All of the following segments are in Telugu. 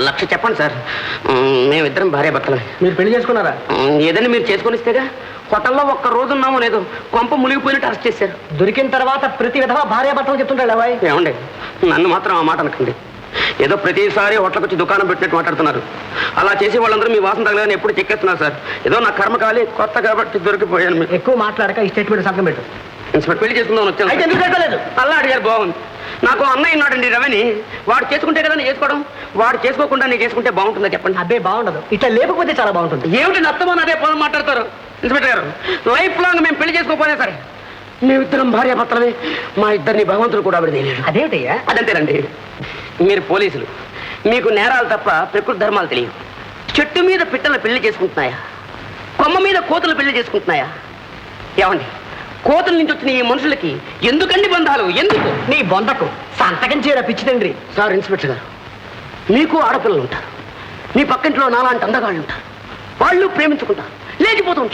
లక్ష చెప్పండి సార్. మేమిద్దరం భార్య భర్తలమే. మీరు పెళ్లి చేసుకున్నారా? ఏదైనా మీరు చేసుకొనిస్తేగా. హోటల్లో ఒక్క రోజు ఉన్నామో లేదో కొంప మునిగిపోయినట్టు అరెస్ట్ చేశారు. దొరికిన తర్వాత ప్రతి విధంగా భార్య భర్తలు చెప్తుంటాడు అబ్బాయి. ఏమండి, నన్ను మాత్రం ఆ మాట అనకండి. ఏదో ప్రతిసారి హోటల్కి వచ్చి దుకాణం పెట్టినట్టు మాట్లాడుతున్నారు. అలా చేసి వాళ్ళందరూ మీ వాసన తగలని ఎప్పుడు చెక్కేస్తున్నారు సార్. ఏదో నా కర్మ కాలి కొత్త కాబట్టి దొరికిపోయాను. మీరు ఎక్కువ మాట్లాడక ఈ స్టేట్మెంట్ సంతకం పెట్టు. ఇన్స్పెక్టర్ పెళ్లి చేసుకుందామని వచ్చాను. అయితే ఎందుకు పెట్టలేదు? అలా అడిగారు. బాగుంది. నాకు అన్నయ్య ఉన్నాడండి రవిని. వాడు చేసుకుంటే కదా నేను చేసుకోవడం. వాడు చేసుకోకుండా నేను చేసుకుంటే బాగుంటుందా చెప్పండి? అదే బాగుండదు. ఇట్లా లేకపోతే చాలా బాగుంటుంది. ఏమిటి నత్తమని అదే పదం మాట్లాడతారు ఇన్స్పెక్టర్ గారు. లైఫ్ లాంగ్ మేము పెళ్లి చేసుకోపోయినా సరే మేమిద్దరం భార్య భర్తలమే. మా ఇద్దరిని భగవంతుడు కూడా విడదీయలేడు. అదేమిటయ్యా? అదంతేనండి. మీరు పోలీసులు, మీకు నేరాలు తప్ప ప్రకృతి ధర్మాలు తెలియవు. చెట్టు మీద పిట్టలు పెళ్లి చేసుకుంటున్నాయా? కొమ్మ మీద కోతులు పెళ్లి చేసుకుంటున్నాయా? ఏమండి, కోతుల నుంచి వచ్చిన ఈ మనుషులకి ఎందుకండి బంధాలు? ఎందుకు? నీ బొందకు సంతకం చేయరా పిచ్చి తండ్రి. సార్ ఇన్స్పెక్టర్ గారు, మీకు ఆడపిల్లలు ఉంటారు. మీ పక్కింట్లో నాలాంటి అందగాళ్ళు ఉంటారు. వాళ్ళు ప్రేమించుకుంటారు, లేచిపోతాం.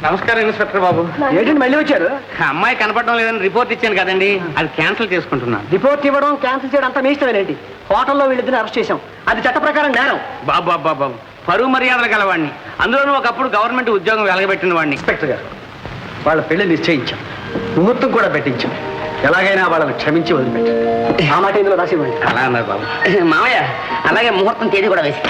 నమస్కారం ఇన్స్పెక్టర్ బాబు. ఏంటండి మళ్ళీ వచ్చారు? అమ్మాయి కనపడడం లేదని రిపోర్ట్ ఇచ్చాను కదండి, అది క్యాన్సిల్ చేసుకుంటున్నాను. రిపోర్ట్ ఇవ్వడం క్యాన్సిల్ చేయడం అంతా మీ ఇష్టమేనండి. హోటల్లో వీళ్ళిద్దరిని అరెస్ట్ చేశాం. అది చట్ట ప్రకారం నేరం. బాబు బాబు పరువు మర్యాదలు గలవాడిని, అందులోనూ ఒకప్పుడు గవర్నమెంట్ ఉద్యోగం వెలగబెట్టిన వాడిని. ఇన్స్పెక్టర్ గారు, వాళ్ళ పెళ్లి నిశ్చయించాం, ముహూర్తం కూడా పెట్టించాం. ఎలాగైనా వాళ్ళని క్షమించి వదిలిపెట్టాం. ఆ మాట ఇందులో రాసి ఇవ్వండి. అలా అన్నారు బాబు. మామయ్య, అలాగే ముహూర్తం తేదీ కూడా వేసి